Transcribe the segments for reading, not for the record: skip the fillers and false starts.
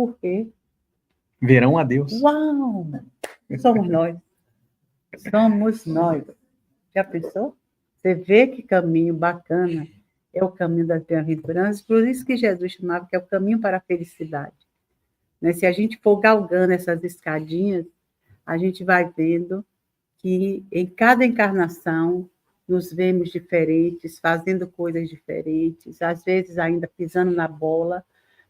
porque verão a Deus. Uau! Somos nós. Somos nós. Já pensou? Você vê que caminho bacana é o caminho das bem-aventuranças, por isso que Jesus chamava que é o caminho para a felicidade. Né? Se a gente for galgando essas escadinhas, a gente vai vendo que em cada encarnação nos vemos diferentes, fazendo coisas diferentes, às vezes ainda pisando na bola,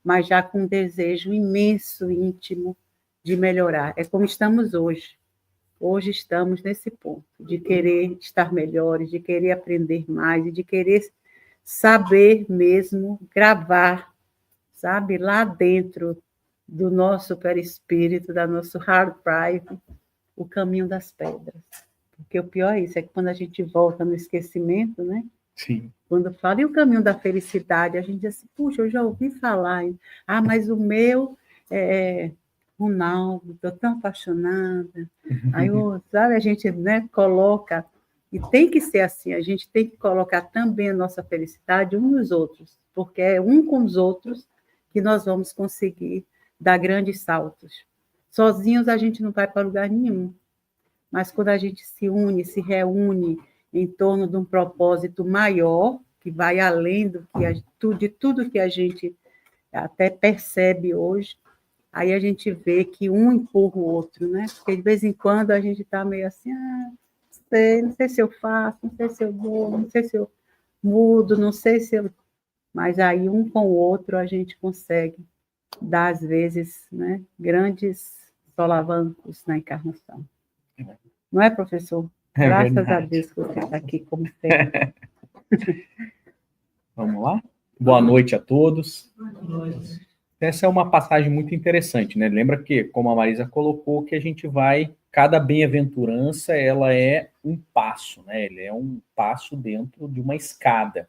mas já com um desejo imenso, íntimo, de melhorar. É como estamos hoje. Hoje estamos nesse ponto de querer estar melhores, de querer aprender mais, e de querer saber mesmo gravar, sabe, lá dentro do nosso perispírito, da nosso hard drive, o caminho das pedras. Porque o pior é isso, é que quando a gente volta no esquecimento, né? Sim. Quando fala em o caminho da felicidade, a gente diz assim, puxa, eu já ouvi falar. Mas o meu é Ronaldo, estou tão apaixonada. Aí, sabe, a gente, né, coloca, e tem que ser assim, a gente tem que colocar também a nossa felicidade uns nos outros, porque é um com os outros que nós vamos conseguir dar grandes saltos. Sozinhos a gente não vai para lugar nenhum. Mas quando a gente se une, se reúne em torno de um propósito maior, que vai além de tudo que a gente até percebe hoje, aí a gente vê que um empurra o outro, né? Porque de vez em quando a gente está meio assim, não sei se eu faço, não sei se eu vou, não sei se eu mudo, não sei se eu... Mas aí um com o outro a gente consegue dar, às vezes, né, grandes solavancos na encarnação. Não é, professor? É Graças verdade. a Deus que você está aqui, como sempre. Vamos lá? Boa noite a todos. Essa é uma passagem muito interessante, né? Lembra que, como a Marisa colocou, que a gente vai... Cada bem-aventurança, ela é um passo, né? Ele é um passo dentro de uma escada.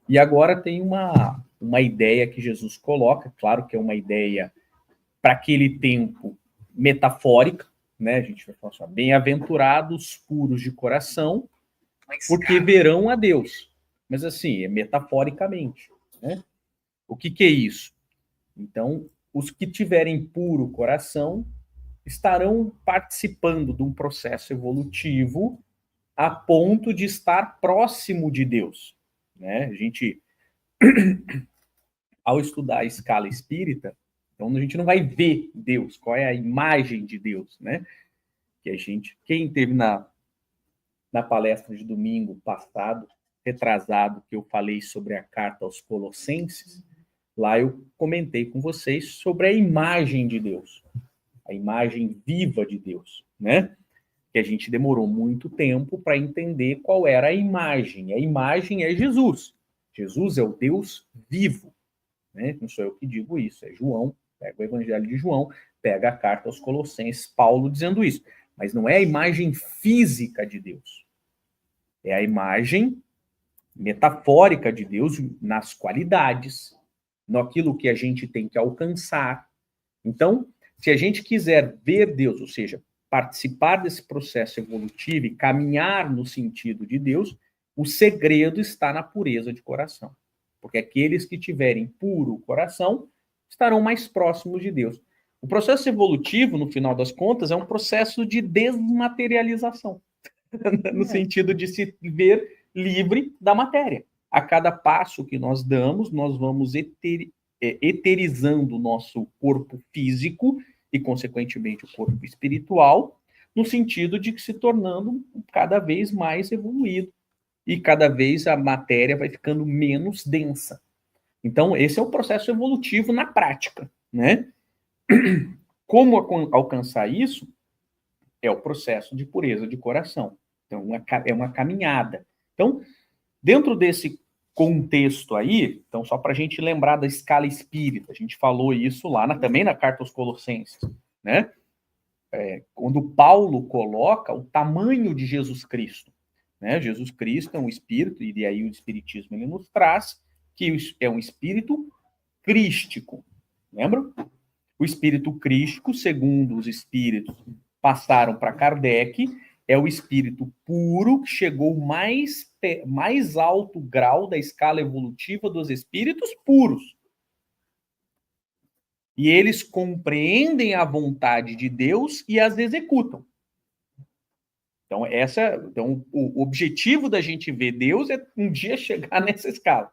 E agora tem uma ideia que Jesus coloca, claro que é uma ideia para aquele tempo metafórica, né? A gente vai falar assim, bem-aventurados puros de coração, porque verão a Deus. Mas assim, é metaforicamente, né? O que é isso? Então, os que tiverem puro coração estarão participando de um processo evolutivo a ponto de estar próximo de Deus, né? A gente, ao estudar a escala espírita, então a gente não vai ver Deus, qual é a imagem de Deus, né? Que a gente, quem teve na palestra de domingo passado, retrasado, que eu falei sobre a carta aos Colossenses, lá eu comentei com vocês sobre a imagem de Deus, a imagem viva de Deus, né? Que a gente demorou muito tempo para entender qual era a imagem. A imagem é Jesus. Jesus é o Deus vivo, né? Não sou eu que digo isso, é João, pega o Evangelho de João, pega a carta aos Colossenses, Paulo dizendo isso. Mas não é a imagem física de Deus. É a imagem metafórica de Deus nas qualidades, naquilo que a gente tem que alcançar. Então, se a gente quiser ver Deus, ou seja, participar desse processo evolutivo e caminhar no sentido de Deus, o segredo está na pureza de coração. Porque aqueles que tiverem puro coração estarão mais próximos de Deus. O processo evolutivo, no final das contas, é um processo de desmaterialização, no sentido de se ver livre da matéria. A cada passo que nós damos, nós vamos eterizando o nosso corpo físico e, consequentemente, o corpo espiritual, no sentido de que se tornando cada vez mais evoluído e cada vez a matéria vai ficando menos densa. Então, esse é o processo evolutivo na prática, né? Como alcançar isso? É o processo de pureza de coração. Então, é uma caminhada. Então, dentro desse contexto aí, então só para a gente lembrar da escala espírita, a gente falou isso lá também na carta aos Colossenses, né? Quando Paulo coloca o tamanho de Jesus Cristo, né? Jesus Cristo é um espírito, e aí o espiritismo ele nos traz que é um espírito crístico, lembra? O espírito crístico, segundo os espíritos passaram para Kardec, é o espírito puro que chegou mais alto grau da escala evolutiva dos espíritos puros. E eles compreendem a vontade de Deus e as executam. Então, o objetivo da gente ver Deus é um dia chegar nessa escala.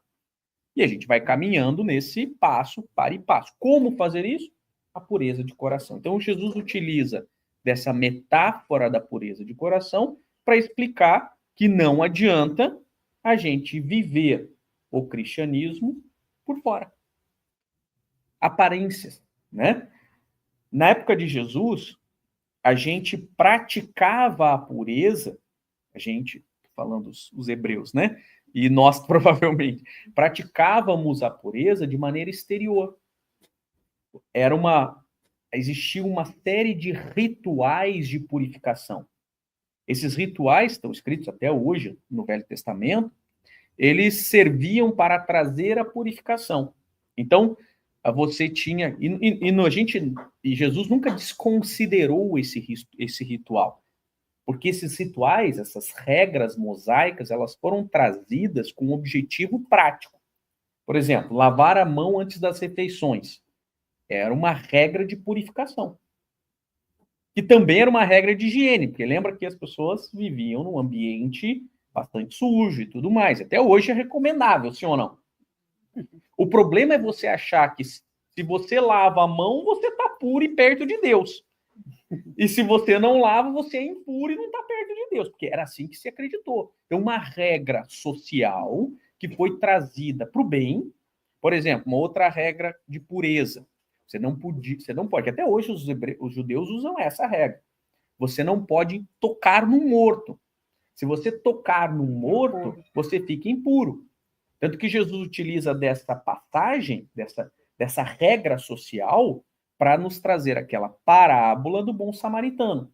E a gente vai caminhando nesse passo para e passo. Como fazer isso? A pureza de coração. Então, Jesus utiliza dessa metáfora da pureza de coração para explicar que não adianta a gente viver o cristianismo por fora. Aparências, né? Na época de Jesus, a gente praticava a pureza, falando os hebreus, né? E nós, provavelmente, praticávamos a pureza de maneira exterior. Existia uma série de rituais de purificação. Esses rituais estão escritos até hoje no Velho Testamento, eles serviam para trazer a purificação. Então, você tinha... E Jesus nunca desconsiderou esse ritual. Porque esses rituais, essas regras mosaicas, elas foram trazidas com um objetivo prático. Por exemplo, lavar a mão antes das refeições. Era uma regra de purificação. E também era uma regra de higiene, porque lembra que as pessoas viviam num ambiente bastante sujo e tudo mais. Até hoje é recomendável, sim ou não? O problema é você achar que se você lava a mão, você está puro e perto de Deus. E se você não lava, você é impuro e não está perto de Deus, porque era assim que se acreditou. Então, uma regra social que foi trazida para o bem, por exemplo, uma outra regra de pureza. Você não pode, até hoje os judeus usam essa regra. Você não pode tocar no morto. Se você tocar no morto, você fica impuro. Tanto que Jesus utiliza dessa passagem, dessa regra social, para nos trazer aquela parábola do bom samaritano.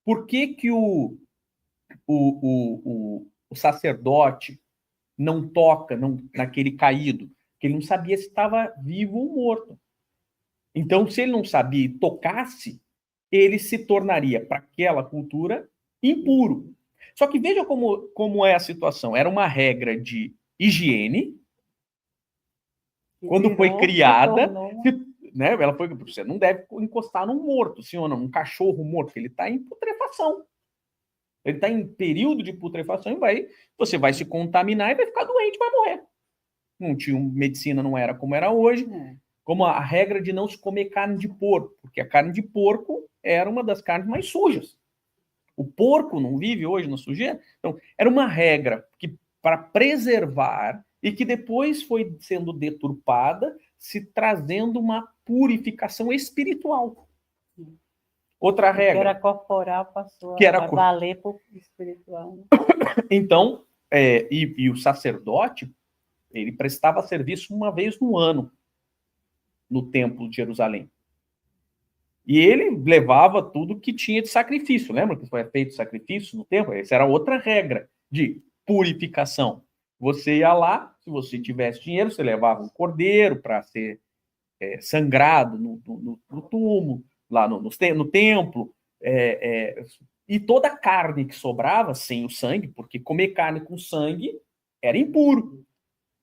Por que o sacerdote não toca naquele caído? Porque ele não sabia se estava vivo ou morto. Então, se ele não sabia e tocasse, ele se tornaria, para aquela cultura, impuro. Só que veja como é a situação. Era uma regra de higiene. Quando foi criada, né, você não deve encostar num morto, sim ou não? Um cachorro morto, ele está em putrefação. Ele está em período de putrefação e você vai se contaminar e vai ficar doente, vai morrer. Não tinha medicina, não era como era hoje. Como a regra de não se comer carne de porco, porque a carne de porco era uma das carnes mais sujas. O porco não vive hoje na sujeira. Então, era uma regra que para preservar e que depois foi sendo deturpada, se trazendo uma purificação espiritual. Outra regra. Que era corporal, passou a valer por espiritual. Né? Então, e o sacerdote, ele prestava serviço uma vez no ano no templo de Jerusalém. E ele levava tudo que tinha de sacrifício. Lembra que foi feito sacrifício no templo? Essa era outra regra de purificação. Você ia lá, se você tivesse dinheiro, você levava um cordeiro para ser sangrado no túmulo, lá no templo. E toda a carne que sobrava, sem o sangue, porque comer carne com sangue era impuro.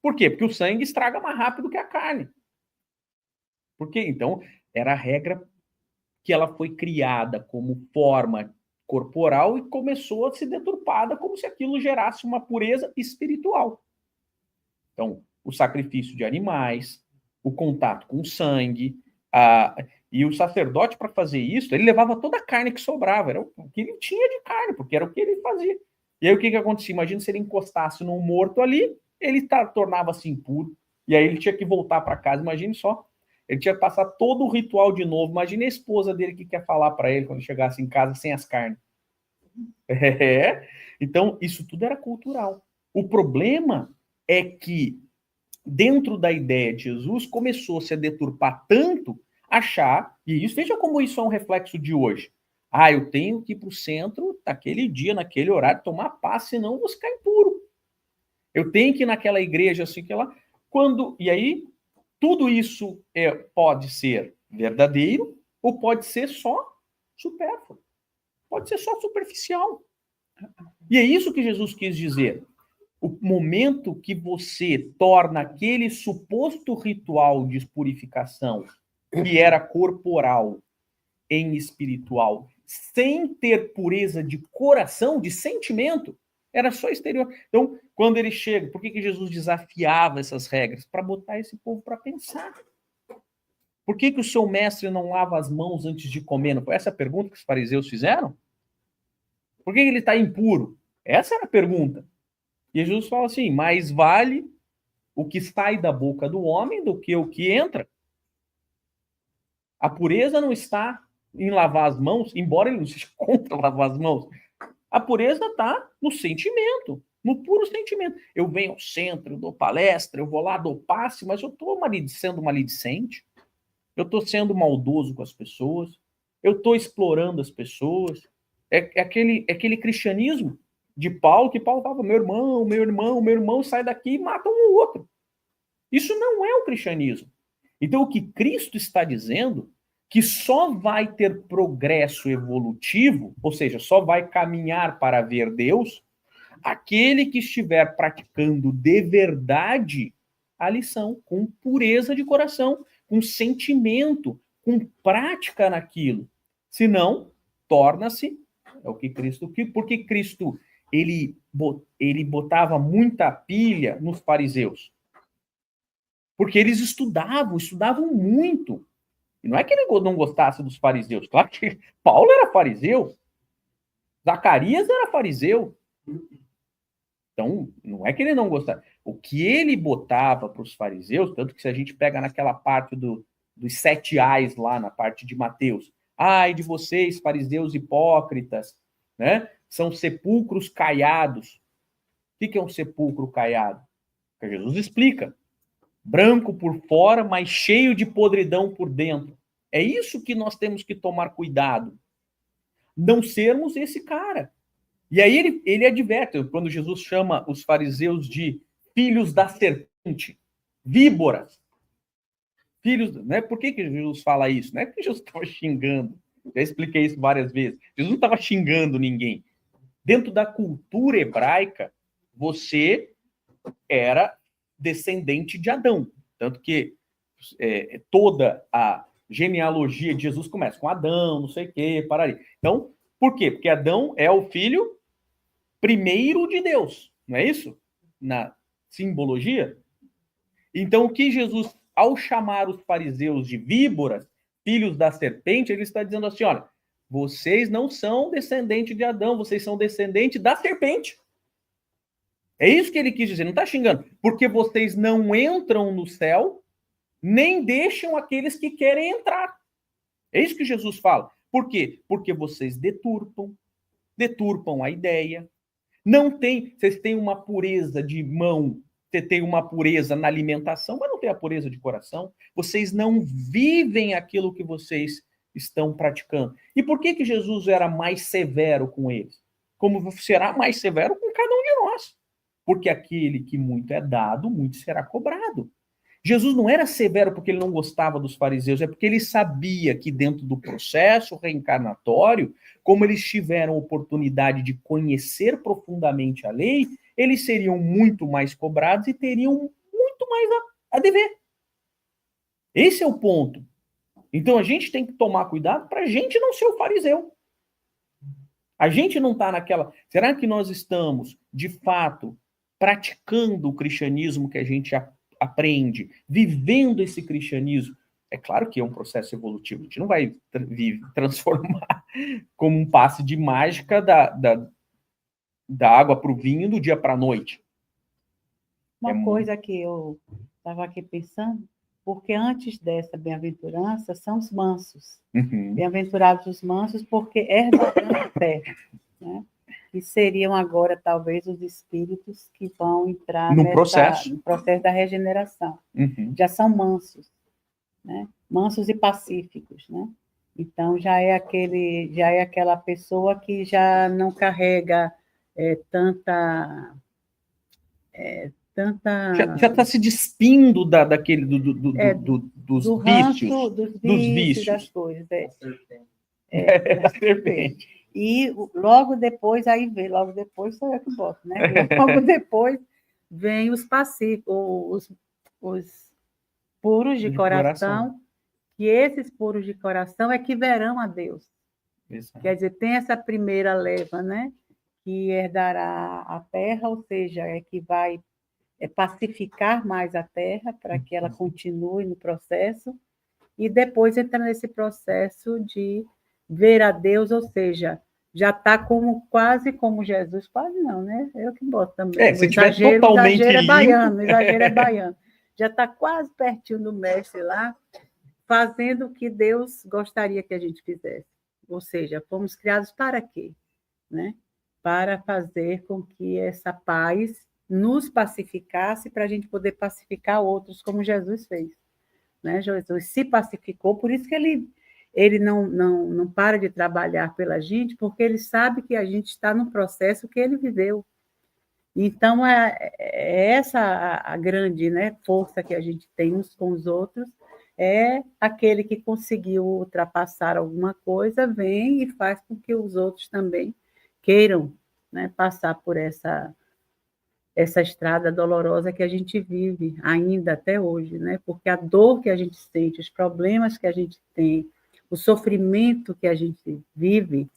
Por quê? Porque o sangue estraga mais rápido que a carne. Por quê? Então, era a regra que ela foi criada como forma corporal e começou a ser deturpada como se aquilo gerasse uma pureza espiritual. Então, o sacrifício de animais, o contato com o sangue, e o sacerdote, para fazer isso, ele levava toda a carne que sobrava, era o que ele tinha de carne, porque era o que ele fazia. E aí o que acontecia? Imagina se ele encostasse num morto ali, ele tornava-se impuro, e aí ele tinha que voltar para casa, imagine só. Ele tinha que passar todo o ritual de novo. Imagina a esposa dele que quer falar para ele quando chegasse em casa sem as carnes. Então, isso tudo era cultural. O problema é que, dentro da ideia de Jesus, começou-se a deturpar tanto, achar, e isso, veja como isso é um reflexo de hoje. Eu tenho que ir para o centro naquele dia, naquele horário, tomar passe, senão eu vou ficar impuro. Eu tenho que ir naquela igreja assim que lá. E aí, tudo isso pode ser verdadeiro ou pode ser só supérfluo. Pode ser só superficial. E é isso que Jesus quis dizer. O momento que você torna aquele suposto ritual de purificação que era corporal em espiritual, sem ter pureza de coração, de sentimento, era só exterior. Então, quando ele chega, por que Jesus desafiava essas regras? Para botar esse povo para pensar. Por que o seu mestre não lava as mãos antes de comer? Não foi essa a pergunta que os fariseus fizeram? Por que ele está impuro? Essa era a pergunta. E Jesus fala assim, mais vale o que sai da boca do homem do que o que entra. A pureza não está em lavar as mãos, embora ele não seja contra lavar as mãos. A pureza está no sentimento, no puro sentimento. Eu venho ao centro, eu dou palestra, eu vou lá, dou passe, mas eu estou sendo maledicente, eu estou sendo maldoso com as pessoas, eu estou explorando as pessoas. É aquele cristianismo de Paulo, que Paulo falava, meu irmão, sai daqui e mata um ou outro. Isso não é o cristianismo. Então, o que Cristo está dizendo, que só vai ter progresso evolutivo, ou seja, só vai caminhar para ver Deus, aquele que estiver praticando de verdade a lição, com pureza de coração, com sentimento, com prática naquilo. Senão, torna-se, é o que Cristo... Porque Cristo, ele botava muita pilha nos fariseus. Porque eles estudavam muito. E não é que ele não gostasse dos fariseus. Claro que Paulo era fariseu. Zacarias era fariseu. Então, não é que ele não gostava. O que ele botava para os fariseus, tanto que se a gente pega naquela parte dos 7 ais lá, na parte de Mateus, ai de vocês, fariseus hipócritas, né? São sepulcros caiados. O que é um sepulcro caiado? Porque Jesus explica. Branco por fora, mas cheio de podridão por dentro. É isso que nós temos que tomar cuidado. Não sermos esse cara. E aí ele adverte, quando Jesus chama os fariseus de filhos da serpente, víboras. Filhos, né? Por que Jesus fala isso? Não é que Jesus estava xingando. Já expliquei isso várias vezes. Jesus não estava xingando ninguém. Dentro da cultura hebraica, você era descendente de Adão. Tanto que toda a genealogia de Jesus começa com Adão, não sei o quê, pararia. Então, por quê? Porque Adão é o filho primeiro de Deus, não é isso? Na simbologia. Então, o que Jesus, ao chamar os fariseus de víboras, filhos da serpente, ele está dizendo assim, olha, vocês não são descendentes de Adão, vocês são descendentes da serpente. É isso que ele quis dizer, não está xingando. Porque vocês não entram no céu, nem deixam aqueles que querem entrar. É isso que Jesus fala. Por quê? Porque vocês deturpam a ideia. Vocês têm uma pureza de mão, você tem uma pureza na alimentação, mas não tem a pureza de coração. Vocês não vivem aquilo que vocês estão praticando. E por que Jesus era mais severo com eles? Como será mais severo com cada um de nós? Porque aquele que muito é dado, muito será cobrado. Jesus não era severo porque ele não gostava dos fariseus, é porque ele sabia que dentro do processo reencarnatório, como eles tiveram oportunidade de conhecer profundamente a lei, eles seriam muito mais cobrados e teriam muito mais a dever. Esse é o ponto. Então a gente tem que tomar cuidado para a gente não ser o fariseu. A gente não está naquela... Será que nós estamos, de fato, praticando o cristianismo que a gente aprende, vivendo esse cristianismo? É claro que é um processo evolutivo. A gente não vai transformar como um passe de mágica da água para o vinho do dia para a noite. Uma coisa que eu estava aqui pensando, porque antes dessa bem-aventurança são os mansos. Uhum. Bem-aventurados os mansos, porque herdarão a terra, né? Que seriam agora, talvez, os espíritos que vão entrar no processo da regeneração. Uhum. Já são mansos, né? Mansos e pacíficos, né? Então, já é aquela pessoa que já não carrega tanta... Já está se despindo daquele dos vícios. Dos vícios, das coisas. A serpente. E logo depois sou eu que boto, né? Logo depois vem os pacíficos, os puros de coração, que esses puros de coração é que verão a Deus. Exato. Quer dizer, tem essa primeira leva, né? Que herdará a terra, ou seja, é que vai pacificar mais a terra para que ela continue no processo, e depois entra nesse processo de ver a Deus, ou seja, já está quase como Jesus, quase não, né? Eu que boto também. Se tiver totalmente exagero é limpo... baiano, exagero é baiano. Já está quase pertinho do mestre lá, fazendo o que Deus gostaria que a gente fizesse. Ou seja, fomos criados para quê? Né? Para fazer com que essa paz nos pacificasse, para a gente poder pacificar outros, como Jesus fez. Né? Jesus se pacificou, por isso que ele não para de trabalhar pela gente, porque ele sabe que a gente está no processo que ele viveu. Então, é essa a grande, né, força que a gente tem uns com os outros, é aquele que conseguiu ultrapassar alguma coisa, vem e faz com que os outros também queiram, né, passar por essa estrada dolorosa que a gente vive ainda até hoje, né? Porque a dor que a gente sente, os problemas que a gente tem, o sofrimento que a gente vive,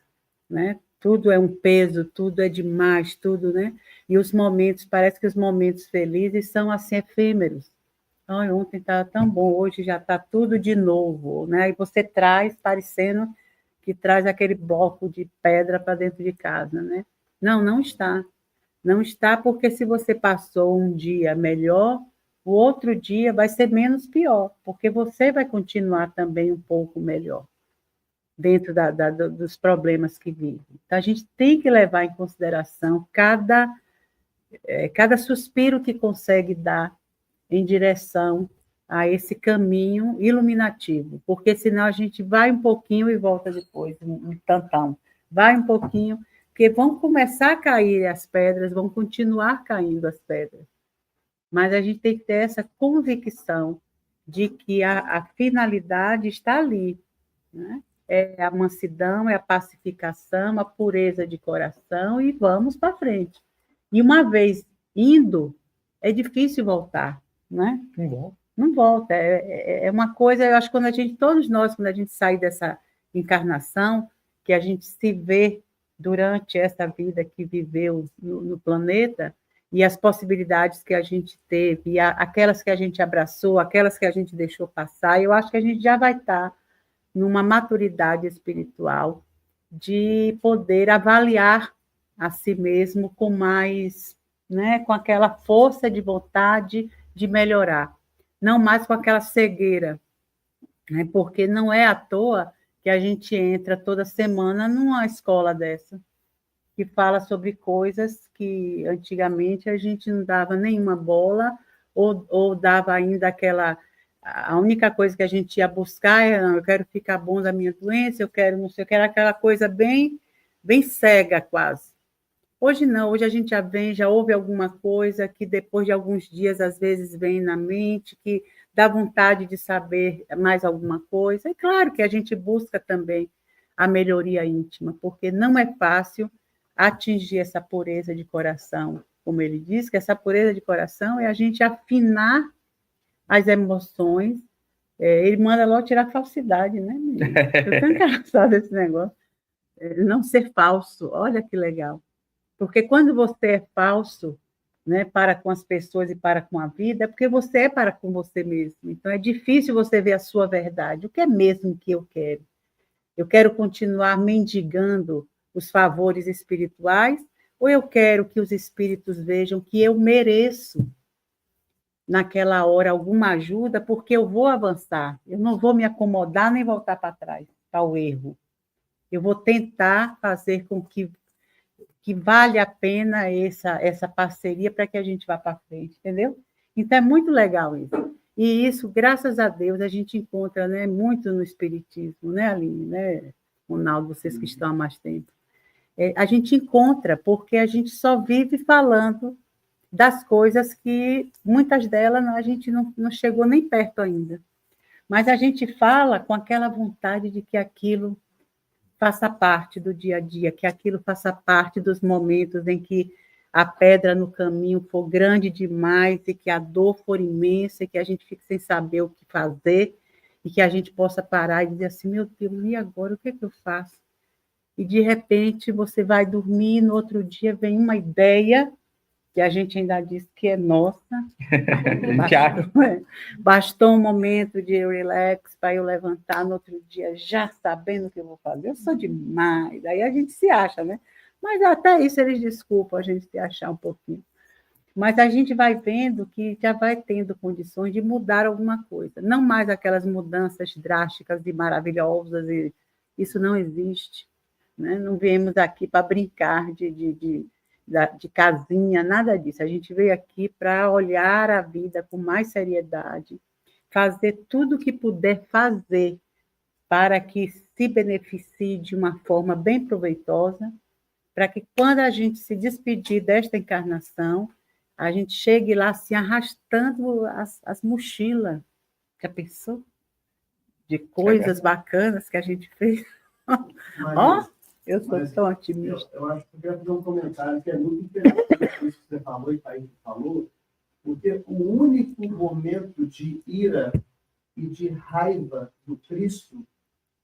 né? Tudo é um peso, tudo é demais, tudo, né? E os momentos, parece que os momentos felizes são assim efêmeros. Ai, ontem estava tão bom, hoje já está tudo de novo, né? E você traz, parecendo que traz aquele bloco de pedra para dentro de casa, né? Não, não está. Não está, porque se você passou um dia melhor, o outro dia vai ser menos pior, porque você vai continuar também um pouco melhor dentro dos problemas que vive. Então, a gente tem que levar em consideração cada suspiro que consegue dar em direção a esse caminho iluminativo, porque senão a gente vai um pouquinho e volta depois, um tantão. Vai um pouquinho, porque vão começar a cair as pedras, vão continuar caindo as pedras. Mas a gente tem que ter essa convicção de que a finalidade está ali, né? É a mansidão, é a pacificação, a pureza de coração, e vamos para frente. E uma vez indo, é difícil voltar, né? Não volta. É uma coisa, eu acho que todos nós, quando a gente sai dessa encarnação, que a gente se vê durante essa vida que viveu no planeta, e as possibilidades que a gente teve, e aquelas que a gente abraçou, aquelas que a gente deixou passar, eu acho que a gente já vai estar numa maturidade espiritual de poder avaliar a si mesmo com mais, né, com aquela força de vontade de melhorar, não mais com aquela cegueira, né, porque não é à toa que a gente entra toda semana numa escola dessa, que fala sobre coisas que antigamente a gente não dava nenhuma bola, ou dava ainda aquela... A única coisa que a gente ia buscar era, não, eu quero ficar bom da minha doença, eu quero não sei, eu quero aquela coisa bem, bem cega quase. Hoje não, hoje a gente já vem, já ouve alguma coisa que depois de alguns dias, às vezes, vem na mente, que dá vontade de saber mais alguma coisa. É claro que a gente busca também a melhoria íntima, porque não é fácil atingir essa pureza de coração. Como ele diz, que essa pureza de coração é a gente afinar as emoções. Ele manda logo tirar a falsidade, né, menino? Eu tô engraçado esse negócio. Não ser falso, olha que legal. Porque quando você é falso, né, para com as pessoas e para com a vida, é porque você é para com você mesmo. Então, é difícil você ver a sua verdade. O que é mesmo que eu quero? Eu quero continuar mendigando os favores espirituais, ou eu quero que os espíritos vejam que eu mereço, naquela hora, alguma ajuda, porque eu vou avançar. Eu não vou me acomodar nem voltar para trás, para o erro. Eu vou tentar fazer com que vale a pena essa parceria para que a gente vá para frente, entendeu? Então, é muito legal isso. E isso, graças a Deus, a gente encontra, né, muito no Espiritismo, né, Aline, né, Ronaldo, vocês que estão há mais tempo. A gente encontra, porque a gente só vive falando das coisas que, muitas delas, a gente não chegou nem perto ainda. Mas a gente fala com aquela vontade de que aquilo faça parte do dia a dia, que aquilo faça parte dos momentos em que a pedra no caminho for grande demais e que a dor for imensa e que a gente fique sem saber o que fazer e que a gente possa parar e dizer assim, meu Deus, e agora, o que é que eu faço? E, de repente, você vai dormir, e no outro dia vem uma ideia, que a gente ainda diz que é nossa. Bastou um momento de relax para eu levantar no outro dia, já sabendo o que eu vou fazer. Eu sou demais. Aí a gente se acha, né? Mas até isso eles desculpam a gente se achar um pouquinho. Mas a gente vai vendo que já vai tendo condições de mudar alguma coisa. Não mais aquelas mudanças drásticas e maravilhosas, e isso não existe. Né? Não viemos aqui para brincar de casinha, nada disso. A gente veio aqui para olhar a vida com mais seriedade, fazer tudo o que puder fazer para que se beneficie de uma forma bem proveitosa, para que quando a gente se despedir desta encarnação, a gente chegue lá assim, arrastando as mochilas. Já pensou? De coisas bacanas que a gente fez. Ó, eu sou tão otimista. Eu acho que eu quero fazer um comentário que é muito interessante isso que você falou e o Thaís falou, porque o único momento de ira e de raiva do Cristo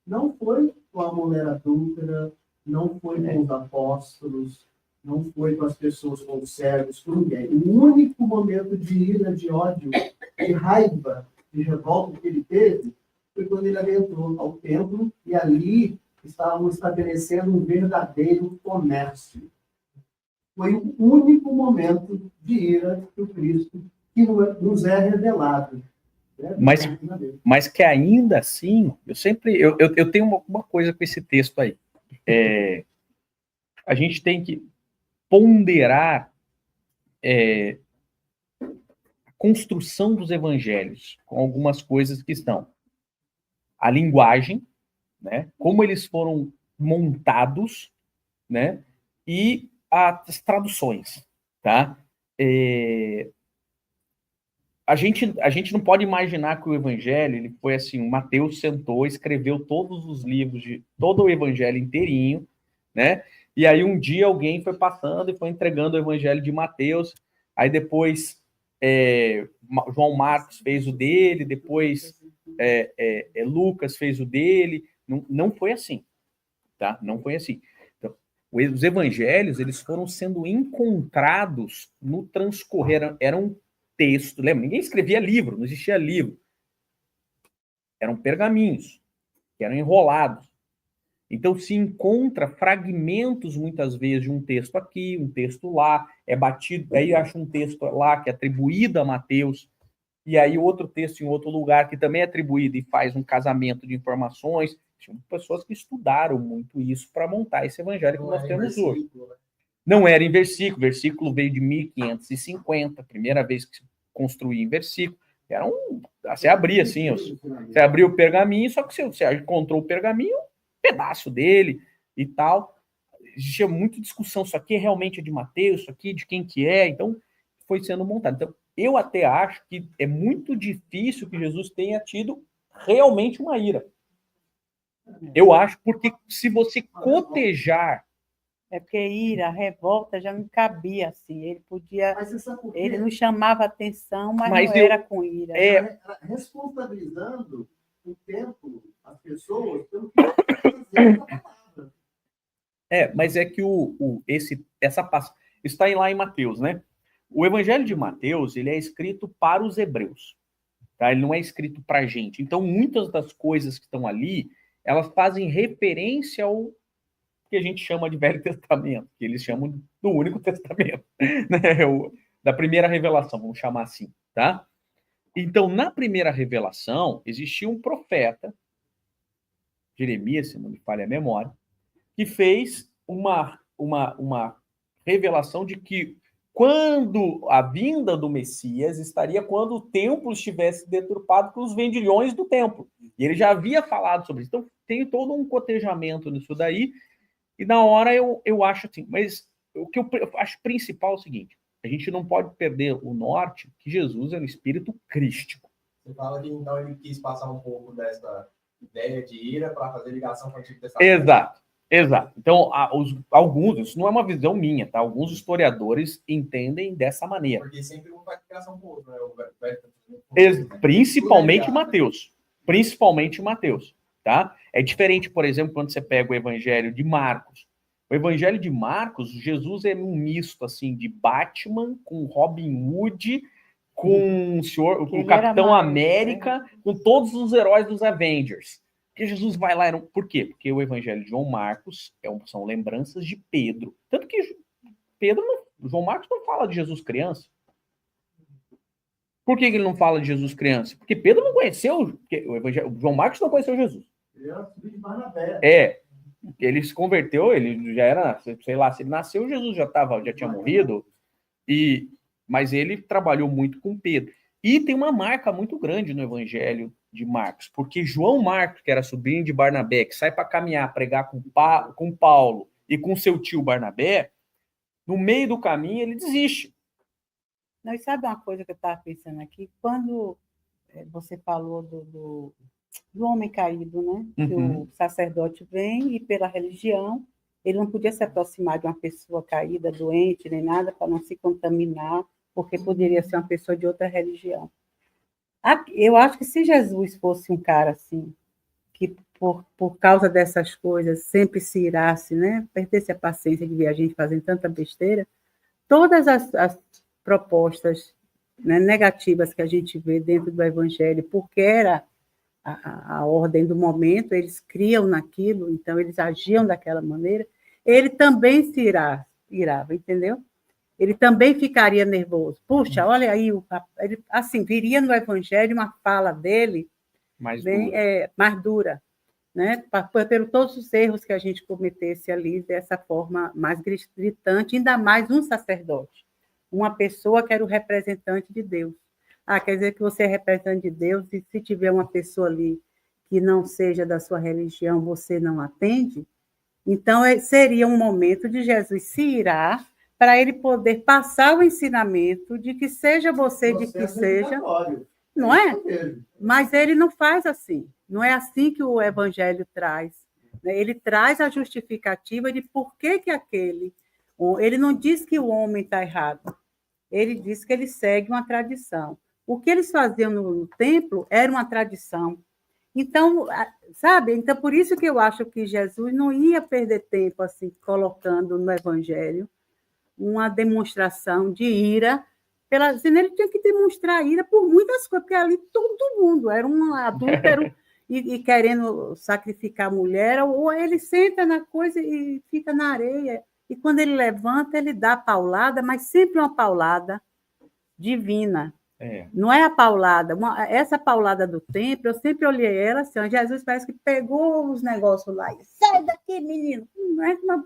não foi com a mulher adúltera, não foi com os apóstolos, não foi com as pessoas, com os servos, com ninguém. O único momento de ira, de ódio, de raiva, de revolta que ele teve foi quando ele adentrou ao templo e ali estavam estabelecendo um verdadeiro comércio. Foi o único momento de ira do Cristo que nos é revelado. Né? Mas que ainda assim, eu tenho uma coisa com esse texto aí. A gente tem que ponderar a construção dos evangelhos com algumas coisas que estão. A linguagem, né? Como eles foram montados, né? E as traduções, tá? A gente não pode imaginar que o evangelho ele foi assim, o Mateus sentou, escreveu todos os livros, todo o evangelho inteirinho, né? E aí um dia alguém foi passando e foi entregando o evangelho de Mateus, aí depois João Marcos fez o dele, depois Lucas fez o dele, não foi assim, tá? Não foi assim. Então, os evangelhos, eles foram sendo encontrados no transcorrer, eram texto, lembra? Ninguém escrevia livro, não existia livro. Eram pergaminhos, que eram enrolados. Então, se encontra fragmentos, muitas vezes, de um texto aqui, um texto lá, é batido, aí acha um texto lá que é atribuído a Mateus, e aí outro texto em outro lugar que também é atribuído e faz um casamento de informações. Tinham pessoas que estudaram muito isso para montar esse evangelho que nós temos hoje. Não era em versículo, versículo veio de 1550, primeira vez que se construía em versículo. Você abria assim, você abria o pergaminho, só que você encontrou o pergaminho, um pedaço dele e tal. Existia muita discussão, isso aqui realmente é de Mateus, isso aqui de quem que é, então foi sendo montado. Então, eu até acho que é muito difícil que Jesus tenha tido realmente uma ira. Eu acho, porque se você cotejar... É porque ira, revolta já não cabia assim. Ele podia. Ele não chamava atenção, mas não era com ira. Responsabilizando o tempo, as pessoas, pelo que fazer a palavra. Mas é que essa passagem está lá em Mateus, né? O Evangelho de Mateus, ele é escrito para os hebreus, tá? Ele não é escrito para a gente. Então, muitas das coisas que estão ali, elas fazem referência ao que a gente chama de Velho Testamento, que eles chamam do Único Testamento, né? Da primeira revelação, vamos chamar assim, tá? Então, na primeira revelação, existia um profeta, Jeremias, se não me falha a memória, que fez uma revelação de que quando a vinda do Messias estaria quando o templo estivesse deturpado pelos vendilhões do templo. E ele já havia falado sobre isso. Então, tem todo um cotejamento nisso daí. E na hora eu acho assim, mas o que eu acho principal é o seguinte: a gente não pode perder o norte, que Jesus é um espírito crístico. Você fala que então ele quis passar um pouco dessa ideia de ira para fazer ligação com o Antigo Testamento. Exato. Então, alguns, isso não é uma visão minha, tá? Alguns historiadores entendem dessa maneira. Porque sempre um faz ligação com o outro, né? Principalmente Mateus. principalmente Mateus, tá? É diferente, por exemplo, quando você pega o Evangelho de Marcos. O Evangelho de Marcos, Jesus é um misto assim de Batman com Robin Hood, com o Capitão América, com todos os heróis dos Avengers. Porque Jesus vai lá. Por quê? Porque o Evangelho de João Marcos são lembranças de Pedro. Tanto que João Marcos não fala de Jesus criança. Por que ele não fala de Jesus criança? Porque Pedro não conheceu, o João Marcos não conheceu Jesus. Ele era filho de Barnabé. Ele se converteu, ele já era, sei lá, se ele nasceu, Jesus já tinha morrido, mas ele trabalhou muito com Pedro. E tem uma marca muito grande no Evangelho de Marcos, porque João Marcos, que era sobrinho de Barnabé, que sai para caminhar, pregar com Paulo e com seu tio Barnabé, no meio do caminho ele desiste. Não, e sabe uma coisa que eu estava pensando aqui? Quando você falou do homem caído, né? Que o sacerdote vem e, pela religião, ele não podia se aproximar de uma pessoa caída, doente, nem nada, para não se contaminar, porque poderia ser uma pessoa de outra religião. Eu acho que se Jesus fosse um cara assim, que por causa dessas coisas sempre se irasse, né? Perdesse a paciência de ver a gente fazendo tanta besteira, todas as propostas, né, negativas que a gente vê dentro do Evangelho, porque era a ordem do momento, eles criam naquilo, então eles agiam daquela maneira, ele também se irava, entendeu? Ele também ficaria nervoso. Puxa, olha aí, ele, assim, viria no Evangelho uma fala dele mais dura, né? Pelo todos os erros que a gente cometesse ali, dessa forma mais gritante, ainda mais um sacerdote, uma pessoa que era o representante de Deus. Quer dizer que você é representante de Deus, e se tiver uma pessoa ali que não seja da sua religião, você não atende? Então, seria um momento de Jesus se irar, para ele poder passar o ensinamento de que seja você, de que seja... Não é? Mas ele não faz assim. Não é assim que o Evangelho traz. Ele traz a justificativa de por que aquele... Ele não diz que o homem está errado. Ele diz que ele segue uma tradição. O que eles faziam no templo era uma tradição. Então, sabe? Então, por isso que eu acho que Jesus não ia perder tempo assim, colocando no Evangelho uma demonstração de ira. Senão ele tinha que demonstrar ira por muitas coisas, porque ali todo mundo era um adúltero e querendo sacrificar a mulher, ou ele senta na coisa e fica na areia. E quando ele levanta, ele dá paulada, mas sempre uma paulada divina. Não é a paulada. Essa paulada do templo, eu sempre olhei ela assim, Jesus parece que pegou os negócios lá e sai daqui, menino. Não é uma...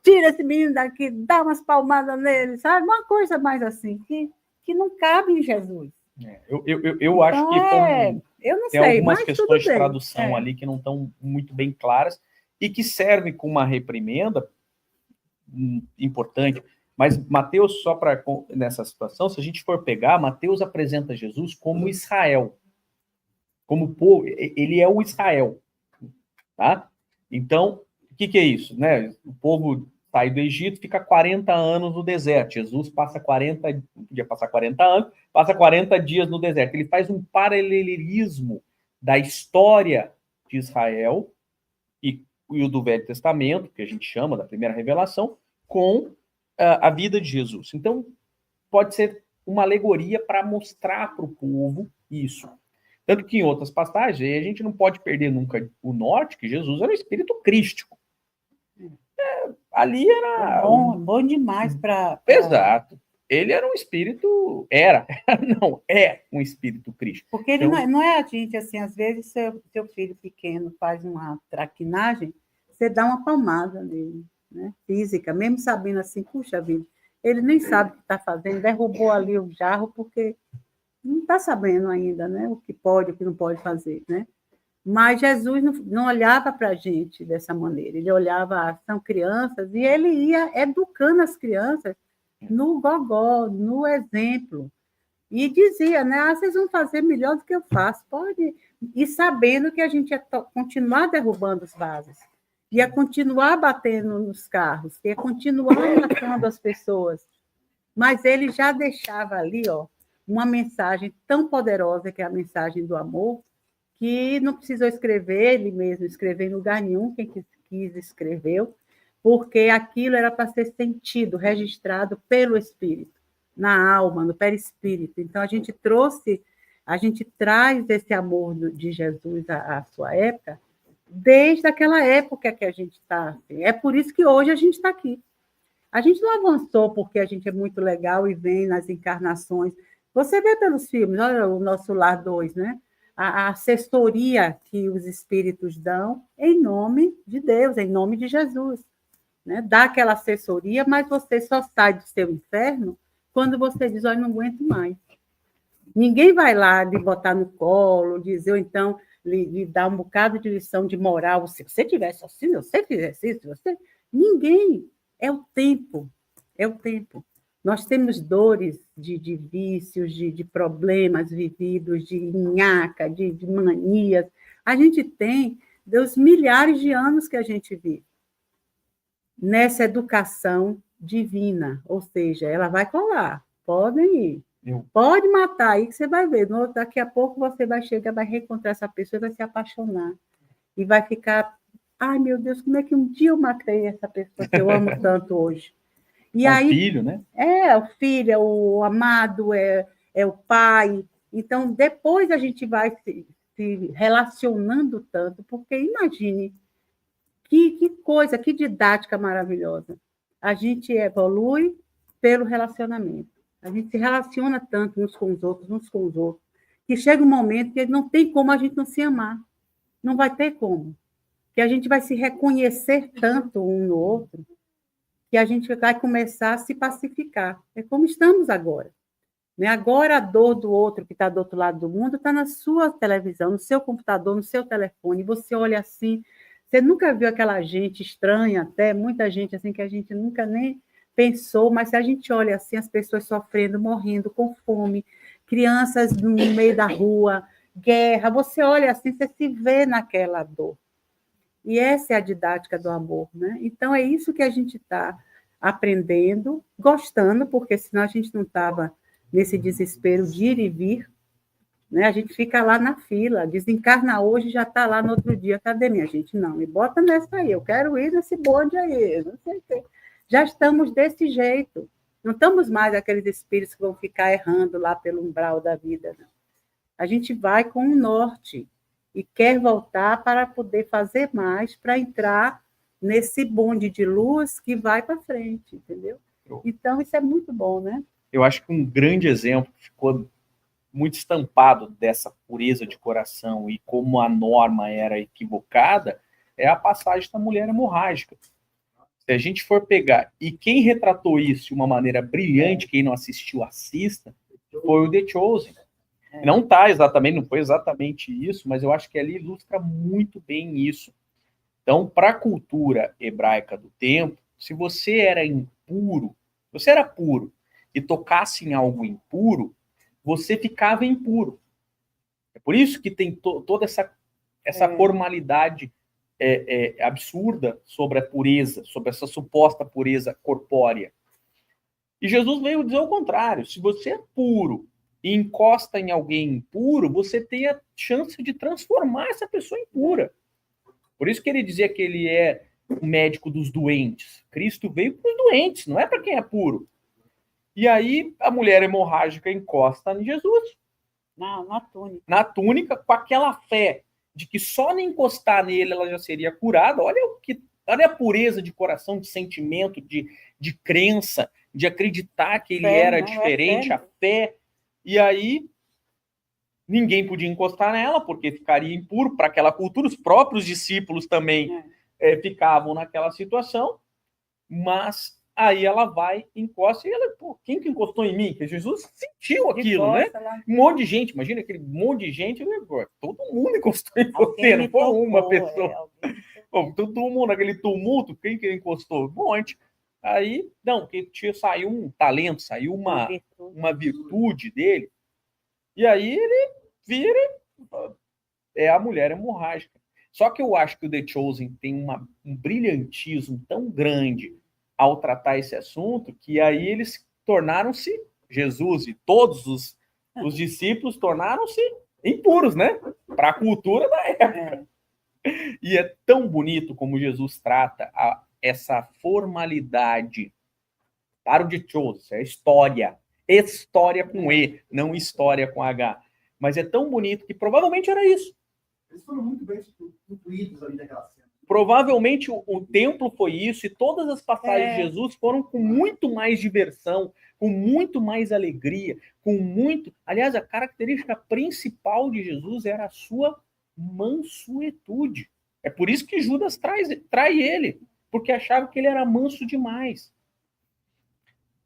Tira esse menino daqui, dá umas palmadas nele, sabe? Uma coisa mais assim, que não cabe em Jesus. Eu acho que eu não tem sei, algumas mas questões de tradução ali que não estão muito bem claras e que servem como uma reprimenda importante. Mas Mateus, só para nessa situação, se a gente for pegar, Mateus apresenta Jesus como Israel, como povo, ele é o Israel, tá? Então, o que é isso, né? O povo sai do Egito, fica 40 anos no deserto. Jesus podia passar 40 anos, passa 40 dias no deserto. Ele faz um paralelismo da história de Israel e o do Velho Testamento, que a gente chama da primeira revelação, com a vida de Jesus. Então, pode ser uma alegoria para mostrar para o povo isso. Tanto que em outras passagens, a gente não pode perder nunca o norte, que Jesus era um espírito crístico. Ali era... Bom demais para... Exato. Ele era um espírito... é um espírito crístico. Porque ele então, não é a gente, assim, às vezes seu filho pequeno faz uma traquinagem, você dá uma palmada nele, né? Física, mesmo sabendo assim, puxa vida, ele nem sabe o que está fazendo, derrubou ali o jarro porque não está sabendo ainda, né? O que pode, o que não pode fazer, né? Mas Jesus não olhava para a gente dessa maneira, ele olhava, são crianças, e ele ia educando as crianças no gogó, no exemplo, e dizia, né, vocês vão fazer melhor do que eu faço, pode, e sabendo que a gente ia continuar derrubando os vasos, ia continuar batendo nos carros, ia continuar matando as pessoas, mas ele já deixava ali, uma mensagem tão poderosa, que é a mensagem do amor, que não precisou escrever, ele mesmo escrever em lugar nenhum, quem quis escreveu, porque aquilo era para ser sentido, registrado pelo Espírito, na alma, no perispírito. Então, a gente traz esse amor de Jesus à sua época, desde aquela época que a gente está. Assim. É por isso que hoje a gente está aqui. A gente não avançou porque a gente é muito legal e vem nas encarnações. Você vê pelos filmes, olha o Nosso Lar 2, né? A assessoria que os espíritos dão em nome de Deus, em nome de Jesus. Né? Dá aquela assessoria, mas você só sai do seu inferno quando você diz, olha, não aguento mais. Ninguém vai lá lhe botar no colo, dizer, ou então lhe dar um bocado de lição de moral. Se você tivesse assim, se você fizesse isso, você... Ninguém. É o tempo. É o tempo. Nós temos dores de vícios, de problemas vividos, de nhaca, de manias. A gente tem dos milhares de anos que a gente vive nessa educação divina, ou seja, ela vai colar, podem ir. Pode matar aí que você vai ver. Daqui a pouco você vai chegar, vai reencontrar essa pessoa e vai se apaixonar. E vai ficar, ai meu Deus, como é que um dia eu matei essa pessoa que eu amo tanto hoje? E aí, o filho, né? É, o filho, é o amado, é o pai. Então, depois a gente vai se relacionando tanto, porque imagine que coisa, que didática maravilhosa. A gente evolui pelo relacionamento. A gente se relaciona tanto uns com os outros, que chega um momento que não tem como a gente não se amar. Não vai ter como. Que a gente vai se reconhecer tanto um no outro, que a gente vai começar a se pacificar. É como estamos agora. Né? Agora a dor do outro que está do outro lado do mundo está na sua televisão, no seu computador, no seu telefone. Você olha assim, você nunca viu aquela gente estranha, até muita gente assim que a gente nunca nem pensou, mas se a gente olha assim, as pessoas sofrendo, morrendo, com fome, crianças no meio da rua, guerra, você olha assim, você se vê naquela dor. E essa é a didática do amor, né? Então, é isso que a gente está aprendendo, gostando, porque senão a gente não estava nesse desespero de ir e vir, né? A gente fica lá na fila, desencarna hoje, já está lá no outro dia. Cadê minha gente? Não, me bota nessa aí, eu quero ir nesse bonde aí, não sei o quê. Já estamos desse jeito. Não estamos mais aqueles espíritos que vão ficar errando lá pelo umbral da vida. Não. A gente vai com o norte e quer voltar para poder fazer mais, para entrar nesse bonde de luz que vai para frente, entendeu? Então, isso é muito bom, né? Eu acho que um grande exemplo que ficou muito estampado dessa pureza de coração e como a norma era equivocada é a passagem da mulher hemorrágica. Se a gente for pegar, e quem retratou isso de uma maneira brilhante, quem não assistiu, assista, foi o The Chosen. Não foi exatamente isso, mas eu acho que ali ilustra muito bem isso. Então, para a cultura hebraica do tempo, se você era impuro, você era puro e tocasse em algo impuro, você ficava impuro. É por isso que tem toda essa formalidade absurda sobre a pureza, sobre essa suposta pureza corpórea. E Jesus veio dizer o contrário. Se você é puro e encosta em alguém impuro, você tem a chance de transformar essa pessoa em pura. Por isso que ele dizia que ele é o médico dos doentes. Cristo veio para os doentes, não é para quem é puro. E aí a mulher hemorrágica encosta em Jesus. Na túnica. Na túnica, com aquela fé de que só nem encostar nele ela já seria curada. Olha a pureza de coração, de sentimento, de crença, de acreditar que ele era diferente, a fé. E aí ninguém podia encostar nela, porque ficaria impuro para aquela cultura. Os próprios discípulos também ficavam naquela situação. Mas aí ela vai, encosta, e ela, quem que encostou em mim? Porque Jesus sentiu aquilo, né? Um monte de gente, imagina aquele monte de gente, todo mundo encostou em você, não foi uma pessoa. Todo mundo, aquele tumulto, quem que encostou? Um monte. Aí, não, porque saiu um talento, saiu uma virtude dele, e aí ele vira, é a mulher hemorrágica. Só que eu acho que o The Chosen tem um brilhantismo tão grande ao tratar esse assunto, que aí eles tornaram-se, Jesus e todos os discípulos tornaram-se impuros, né? Para a cultura da época. E é tão bonito como Jesus trata essa formalidade. Para o dichoso, é história. História com E, não história com H. Mas é tão bonito que provavelmente era isso. Eles foram muito bem incluídos ali naquela cena. Provavelmente o templo foi isso, e todas as passagens de Jesus foram com muito mais diversão, com muito mais alegria, com muito... Aliás, a característica principal de Jesus era a sua mansuetude. É por isso que Judas trai ele, porque achava que ele era manso demais.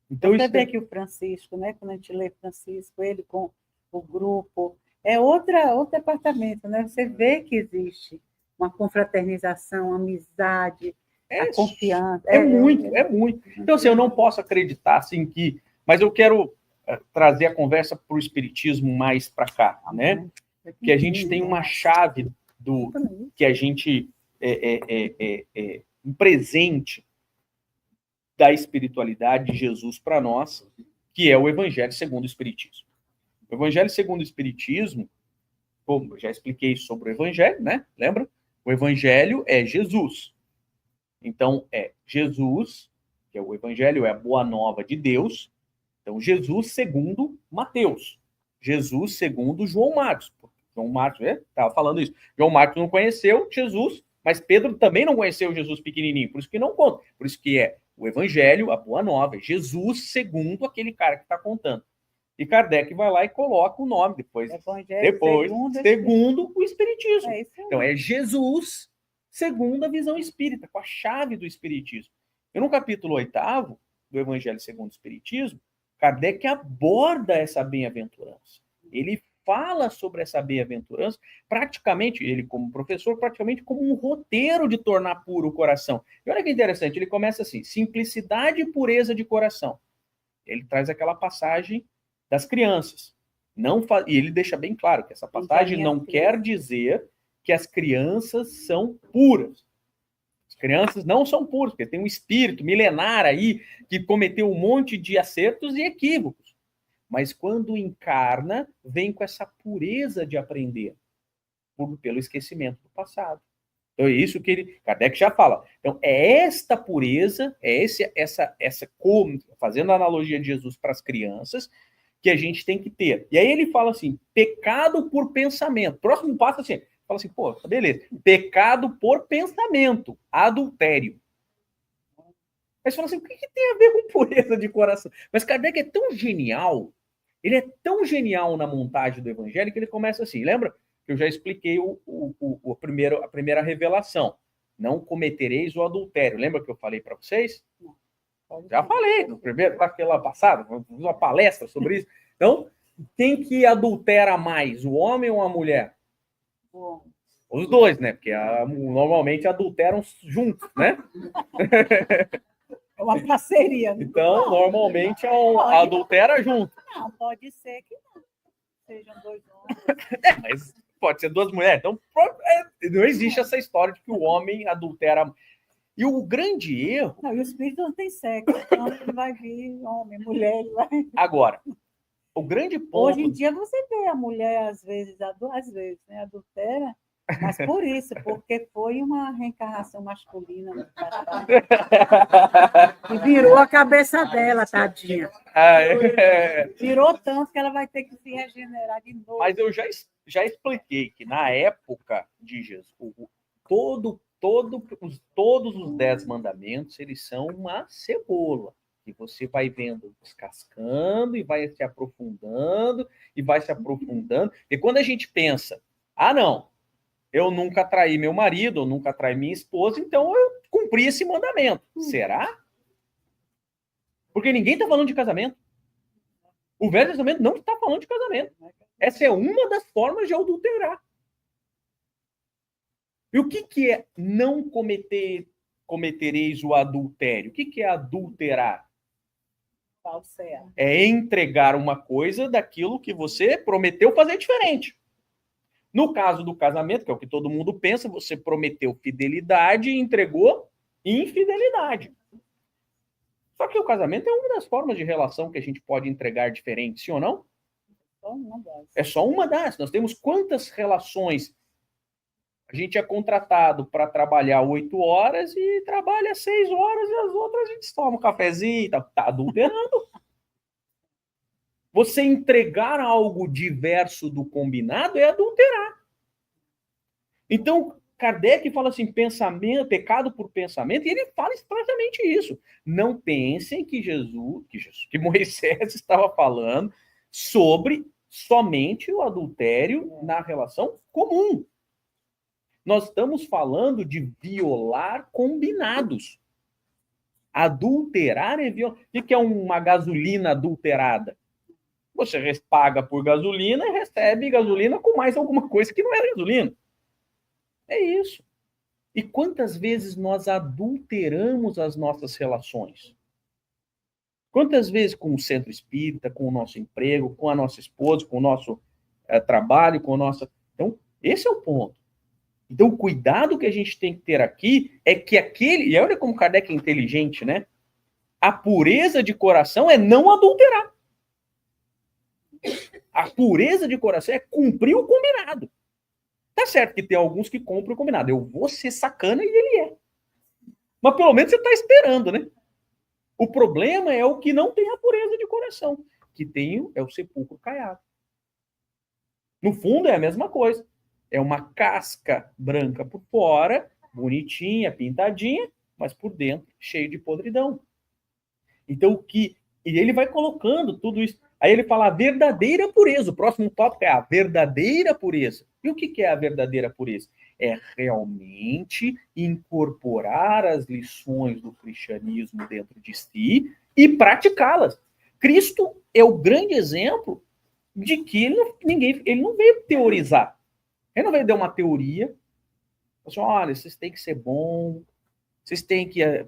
Então, você vê que o Francisco, né? Quando a gente lê Francisco, ele com o grupo, é outro departamento, né? Você vê que existe uma confraternização, amizade, a confiança. É muito. Então, assim, eu não posso acreditar assim que... Mas eu quero trazer a conversa para o espiritismo mais para cá, né? Que a gente tem uma chave que a gente um presente da espiritualidade de Jesus para nós, que é o Evangelho segundo o Espiritismo. O Evangelho segundo o Espiritismo, como eu já expliquei sobre o Evangelho, né? Lembra? O Evangelho é Jesus. Então, é Jesus, que é o Evangelho, é a boa nova de Deus. Então, Jesus segundo Mateus. Jesus segundo João Marcos. João Marcos estava falando isso. João Marcos não conheceu Jesus, mas Pedro também não conheceu Jesus pequenininho, por isso que não conta. Por isso que é o Evangelho, a boa nova, é Jesus segundo aquele cara que está contando. E Kardec vai lá e coloca o nome depois segundo o Espiritismo. Então, é Jesus segundo a visão espírita, com a chave do Espiritismo. E no capítulo 8º do Evangelho segundo o Espiritismo, Kardec aborda essa bem-aventurança. Ele fala sobre essa bem-aventurança, praticamente, ele como professor, praticamente como um roteiro de tornar puro o coração. E olha que interessante, ele começa assim, simplicidade e pureza de coração. Ele traz aquela passagem das crianças. E ele deixa bem claro que essa passagem não quer dizer que as crianças são puras. As crianças não são puras, porque tem um espírito milenar aí que cometeu um monte de acertos e equívocos. Mas quando encarna, vem com essa pureza de aprender, pelo esquecimento do passado. Então é isso que Kardec já fala. Então é esta pureza, fazendo a analogia de Jesus para as crianças, que a gente tem que ter. E aí ele fala assim, pecado por pensamento. Próximo passo assim, fala assim, pô, beleza. Pecado por pensamento, adultério. Aí você fala assim, o que tem a ver com pureza de coração? Mas Kardec é tão genial, ele é tão genial na montagem do Evangelho que ele começa assim, lembra? Que eu já expliquei a primeira revelação. Não cometereis o adultério. Lembra que eu falei para vocês? Já falei, naquela passada, uma palestra sobre isso. Então, quem que adultera mais, o homem ou a mulher? Os dois, né? Porque normalmente adulteram juntos, né? É uma parceria. Então, normalmente adultera junto. Não, pode ser que não. Sejam dois homens. Mas pode ser duas mulheres. Então, não existe essa história de que o homem adultera. E o grande erro... Não, e o espírito não tem sexo. Então, ele vai vir homem, mulher, ele vai... Agora, o grande ponto... Hoje em dia você vê a mulher, às vezes, né, adultera, mas por isso, porque foi uma reencarnação masculina. E virou a cabeça dela, tadinha. Virou tanto que ela vai ter que se regenerar de novo. Mas eu já expliquei que na época de Jesus, todos os 10 mandamentos, eles são uma cebola. E você vai vendo, descascando, e vai se aprofundando, e vai se aprofundando. E quando a gente pensa, não, eu nunca traí meu marido, eu nunca traí minha esposa, então eu cumpri esse mandamento. Será? Porque ninguém está falando de casamento. O Velho Testamento não está falando de casamento. Essa é uma das formas de adulterar. E o que é não cometereis o adultério? O que é adulterar? É entregar uma coisa daquilo que você prometeu fazer diferente. No caso do casamento, que é o que todo mundo pensa, você prometeu fidelidade e entregou infidelidade. Só que o casamento é uma das formas de relação que a gente pode entregar diferente, sim ou não? Só uma das. É só uma das. Nós temos quantas relações? A gente é contratado para trabalhar 8 horas e trabalha 6 horas e as outras a gente toma um cafezinho, tá adulterando. Você entregar algo diverso do combinado é adulterar. Então, Kardec fala assim, pensamento, pecado por pensamento, e ele fala exatamente isso. Não pensem que que Moisés estava falando sobre somente o adultério na relação comum. Nós estamos falando de violar combinados. Adulterar é violar. O que é uma gasolina adulterada? Você paga por gasolina e recebe gasolina com mais alguma coisa que não é gasolina. É isso. E quantas vezes nós adulteramos as nossas relações? Quantas vezes com o centro espírita, com o nosso emprego, com a nossa esposa, com o nosso trabalho, com a nossa... Então, esse é o ponto. Então, o cuidado que a gente tem que ter aqui é que e olha como Kardec é inteligente, né? A pureza de coração é não adulterar. A pureza de coração é cumprir o combinado. Tá certo que tem alguns que cumprem o combinado. Eu vou ser sacana e ele é. Mas pelo menos você tá esperando, né? O problema é o que não tem a pureza de coração. Que tem é o sepulcro caiado. No fundo é a mesma coisa. É uma casca branca por fora, bonitinha, pintadinha, mas por dentro cheio de podridão. Então e ele vai colocando tudo isso. Aí ele fala a verdadeira pureza. O próximo tópico é a verdadeira pureza. E o que é a verdadeira pureza? É realmente incorporar as lições do cristianismo dentro de si e praticá-las. Cristo é o grande exemplo de que ele não veio teorizar. Ele não veio dar uma teoria. Assim, olha, vocês têm que ser bom, vocês têm que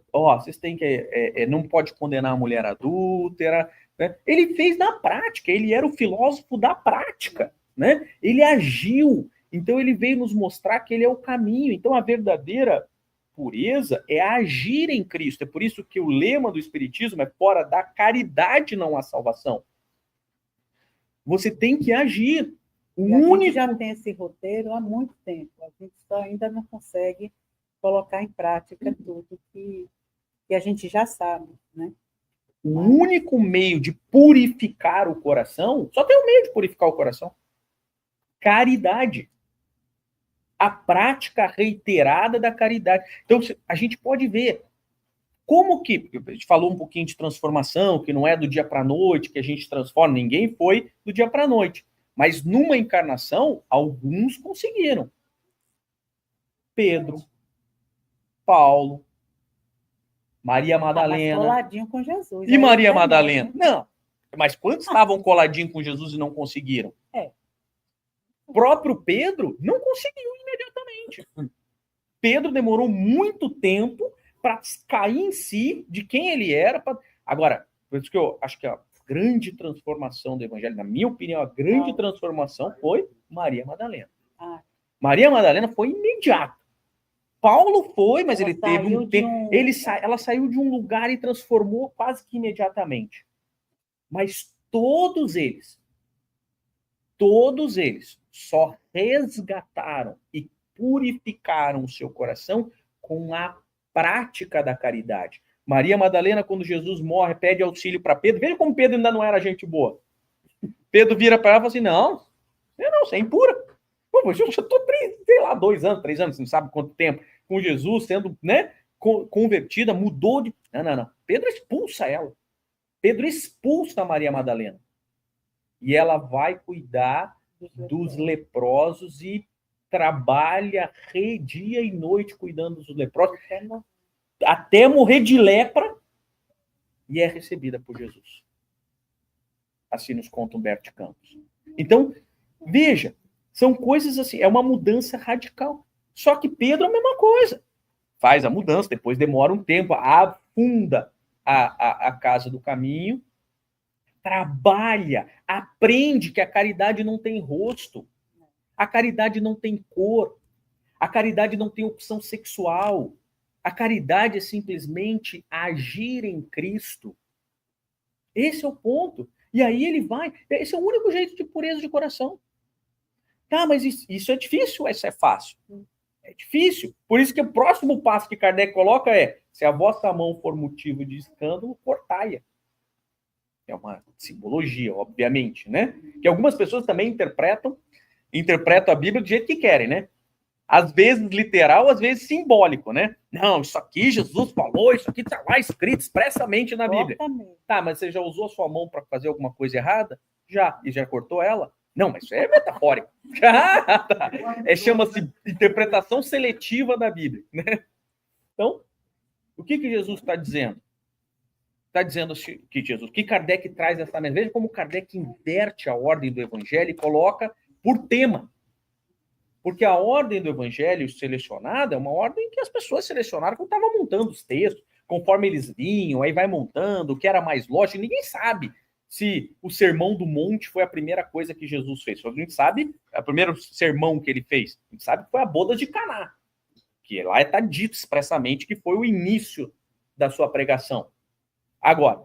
não pode condenar a mulher adúltera. Né? Ele fez na prática, ele era o filósofo da prática. Né? Ele agiu. Então ele veio nos mostrar que ele é o caminho. Então a verdadeira pureza é agir em Cristo. É por isso que o lema do Espiritismo é fora da caridade não há salvação. Você tem que agir. A gente já tem esse roteiro há muito tempo. A gente só ainda não consegue colocar em prática tudo que a gente já sabe, né? O único meio de purificar o coração, só tem um meio de purificar o coração. Caridade. A prática reiterada da caridade. Então, a gente pode ver como que... A gente falou um pouquinho de transformação, que não é do dia para a noite, que a gente transforma. Ninguém foi do dia para a noite. Mas numa encarnação, alguns conseguiram. Pedro, Paulo, Maria Madalena. Mas coladinho com Jesus. E Maria Madalena? Não. Mas quantos estavam coladinho com Jesus e não conseguiram? O próprio Pedro não conseguiu imediatamente. Pedro demorou muito tempo para cair em si de quem ele era. Agora, por isso que eu acho que a grande transformação do evangelho, na minha opinião, a grande transformação foi Maria Madalena. Maria Madalena foi imediato. Paulo foi, mas ele teve um tempo. Ela saiu de um lugar e transformou quase que imediatamente. Mas todos eles só resgataram e purificaram o seu coração com a prática da caridade. Maria Madalena, quando Jesus morre, pede auxílio para Pedro. Veja como Pedro ainda não era gente boa. Pedro vira para ela e fala assim, não, você é impura. Pô, eu já estou, 2 anos, 3 anos, não sabe quanto tempo, com Jesus, sendo, né, convertida, mudou de... Não. Pedro expulsa ela. Pedro expulsa a Maria Madalena. E ela vai cuidar dos leprosos e trabalha dia e noite cuidando dos leprosos, até morrer de lepra, e é recebida por Jesus. Assim nos conta Humberto Campos. Então, veja, são coisas assim, é uma mudança radical. Só que Pedro é a mesma coisa. Faz a mudança, depois demora um tempo, afunda a casa do caminho, trabalha, aprende que a caridade não tem rosto, a caridade não tem cor, a caridade não tem opção sexual, a caridade é simplesmente agir em Cristo. Esse é o ponto. E aí ele vai... Esse é o único jeito de pureza de coração. Tá, mas isso é difícil ou isso é fácil? É difícil. Por isso que o próximo passo que Kardec coloca é: se a vossa mão for motivo de escândalo, cortai-a. É uma simbologia, obviamente, né? Que algumas pessoas também interpretam a Bíblia do jeito que querem, né? Às vezes literal, às vezes simbólico, né? Não, isso aqui Jesus falou, isso aqui está lá escrito expressamente na Bíblia. Tá, mas você já usou a sua mão para fazer alguma coisa errada? Já. E já cortou ela? Não, mas isso é metafórico. Tá. Chama-se interpretação seletiva da Bíblia, né? Então, o que Jesus está dizendo? Está dizendo que Jesus, que Kardec traz essa mensagem. Veja como Kardec inverte a ordem do Evangelho e coloca por tema. Porque a ordem do Evangelho selecionada é uma ordem que as pessoas selecionaram quando estavam montando os textos, conforme eles vinham, aí vai montando, o que era mais lógico. Ninguém sabe se o Sermão do Monte foi a primeira coisa que Jesus fez. A gente sabe, o primeiro sermão que ele fez, a gente sabe que foi a boda de Caná, que lá está dito expressamente que foi o início da sua pregação. Agora,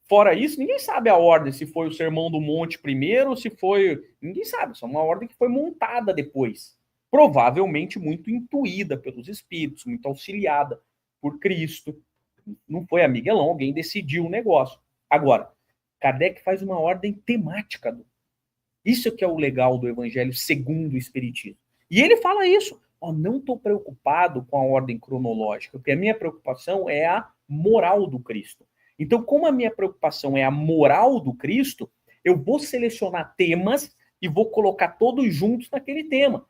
fora isso, ninguém sabe a ordem, se foi o Sermão do Monte primeiro, ou se foi... Ninguém sabe, isso é uma ordem que foi montada depois. Provavelmente muito intuída pelos Espíritos, muito auxiliada por Cristo. Não foi a Miguelão, alguém decidiu o negócio. Agora, Kardec faz uma ordem temática. Isso que é o legal do Evangelho segundo o Espiritismo. E ele fala isso. Não estou preocupado com a ordem cronológica, porque a minha preocupação é a moral do Cristo. Então, como a minha preocupação é a moral do Cristo, eu vou selecionar temas e vou colocar todos juntos naquele tema,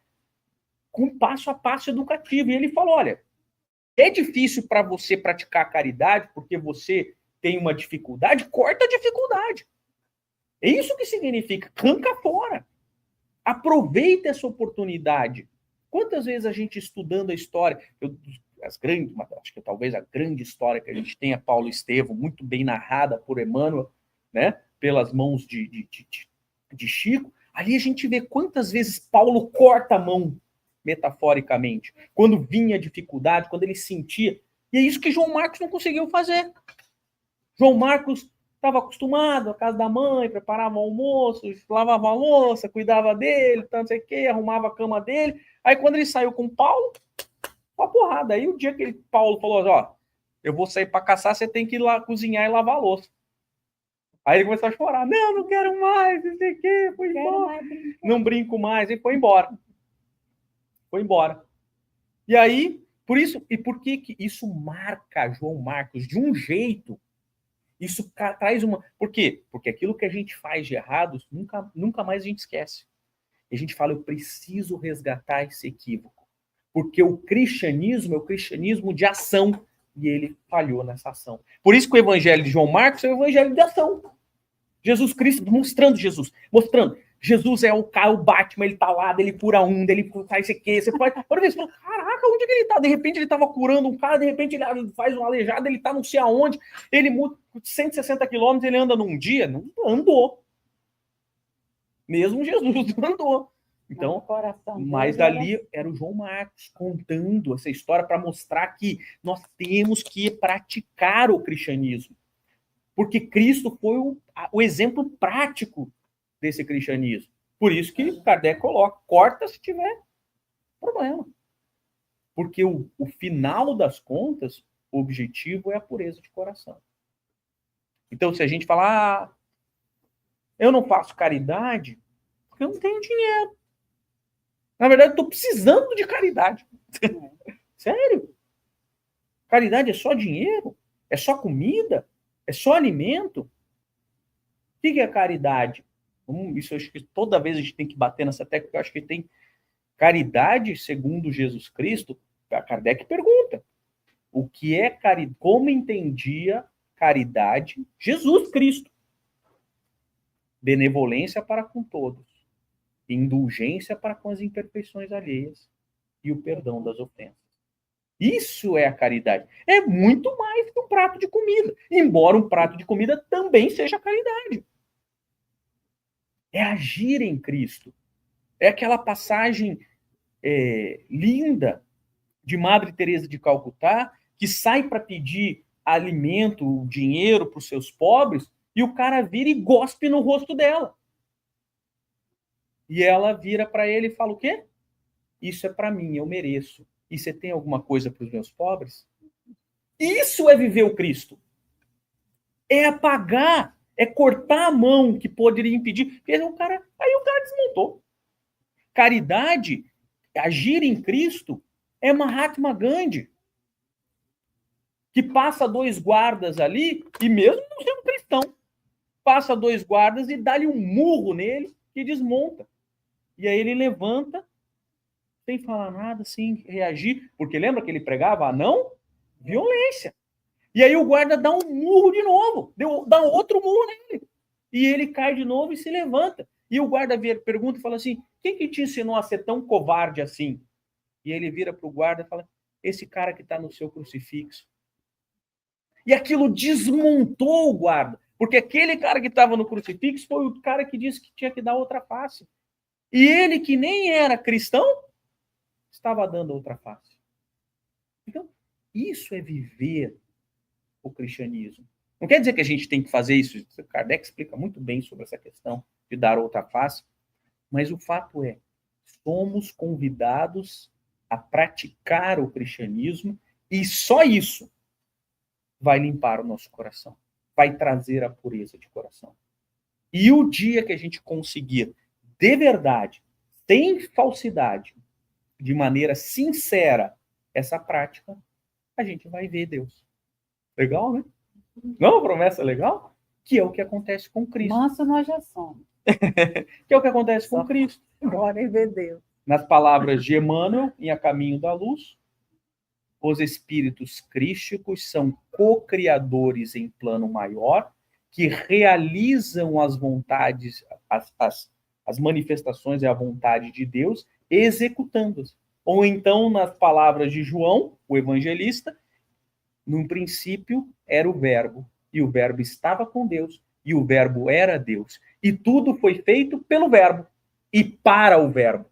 com passo a passo educativo. E ele falou, olha, é difícil para você praticar a caridade porque você tem uma dificuldade, corta a dificuldade. É isso que significa, arranca fora. Aproveita essa oportunidade. Quantas vezes a gente estudando a história... acho que talvez a grande história que a gente tem é Paulo Estevão, muito bem narrada por Emmanuel, né, pelas mãos de Chico. Ali a gente vê quantas vezes Paulo corta a mão, metaforicamente, quando vinha a dificuldade, quando ele sentia. E é isso que João Marcos não conseguiu fazer. João Marcos estava acostumado à casa da mãe, preparava o almoço, lavava a louça, cuidava dele, não sei o quê, arrumava a cama dele. Aí quando ele saiu com Paulo, uma porrada. Aí o dia que Paulo falou, eu vou sair para caçar, você tem que ir lá cozinhar e lavar a louça. Aí ele começou a chorar. Não quero mais, não sei o quê, foi embora. Não brinco mais, e foi embora. Foi embora. E aí, por isso, e por que isso marca João Marcos de um jeito? Isso traz uma... Por quê? Porque aquilo que a gente faz de errados, nunca mais a gente esquece. E a gente fala, eu preciso resgatar esse equívoco. Porque o cristianismo é o cristianismo de ação. E ele falhou nessa ação. Por isso que o evangelho de João Marcos é o evangelho de ação. Jesus Cristo mostrando Jesus. Jesus é o cara, o Batman, ele tá lá, ele cura ele faz isso aqui. Você pode... Caraca, onde que ele tá? De repente ele tava curando um cara, de repente ele faz um aleijado, ele tá não sei aonde. Ele muda 160 quilômetros, ele anda num dia? Não andou. Mesmo Jesus não andou. Então, mas ali era o João Marcos contando essa história para mostrar que nós temos que praticar o cristianismo. Porque Cristo foi o exemplo prático desse cristianismo. Por isso que Kardec coloca, corta se tiver problema. Porque o final das contas, o objetivo é a pureza de coração. Então, se a gente falar, eu não faço caridade porque eu não tenho dinheiro. Na verdade, eu estou precisando de caridade. Sério? Caridade é só dinheiro? É só comida? É só alimento? O que é caridade? Isso eu acho que toda vez a gente tem que bater nessa tecla, porque eu acho que tem caridade segundo Jesus Cristo. A Kardec pergunta, o que é caridade? Como entendia caridade Jesus Cristo? Benevolência para com todos, indulgência para com as imperfeições alheias e o perdão das ofensas. Isso é a caridade. É muito mais que um prato de comida, embora um prato de comida também seja caridade. É agir em Cristo. É aquela passagem linda de Madre Teresa de Calcutá, que sai para pedir alimento, dinheiro para os seus pobres, E o cara vira e gospe no rosto dela. E ela vira para ele e fala o quê? Isso é para mim, eu mereço. E você tem alguma coisa para os meus pobres? Isso é viver o Cristo. É apagar, é cortar a mão que poderia impedir. Aí o cara desmontou. Caridade, agir em Cristo, é Mahatma Gandhi, que passa 2 guardas ali, e mesmo não sendo cristão, passa 2 guardas e dá-lhe um murro nele que desmonta. E aí ele levanta, sem falar nada, sem reagir, porque lembra que ele pregava a não violência. E aí o guarda dá um murro de novo, dá outro murro nele. E ele cai de novo e se levanta. E o guarda pergunta e fala assim, quem que te ensinou a ser tão covarde assim? E ele vira para o guarda e fala, esse cara que está no seu crucifixo. E aquilo desmontou o guarda, porque aquele cara que estava no crucifixo foi o cara que disse que tinha que dar outra face. E ele, que nem era cristão, estava dando outra face. Então, isso é viver o cristianismo. Não quer dizer que a gente tem que fazer isso. Kardec explica muito bem sobre essa questão de dar outra face, mas o fato é, somos convidados a praticar o cristianismo e só isso vai limpar o nosso coração, vai trazer a pureza de coração. E o dia que a gente conseguir, de verdade, sem falsidade, de maneira sincera, essa prática, a gente vai ver Deus. Legal, né? Não é uma promessa legal? Que é o que acontece com Cristo. Nossa, nós já somos. Que é o que acontece com Cristo. Glória e ver Deus. Nas palavras de Emmanuel, em A Caminho da Luz, os espíritos crísticos são co-criadores em plano maior, que realizam as vontades, as manifestações e a vontade de Deus, executando-as. Ou então, nas palavras de João, o evangelista, no princípio era o Verbo, e o Verbo estava com Deus, e o Verbo era Deus. E tudo foi feito pelo Verbo e para o Verbo.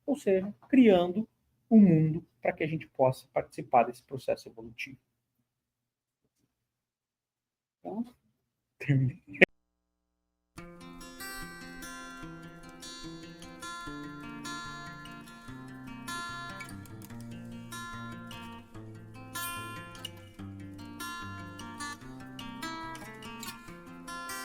Ou seja, criando o mundo para que a gente possa participar desse processo evolutivo. Então, terminei.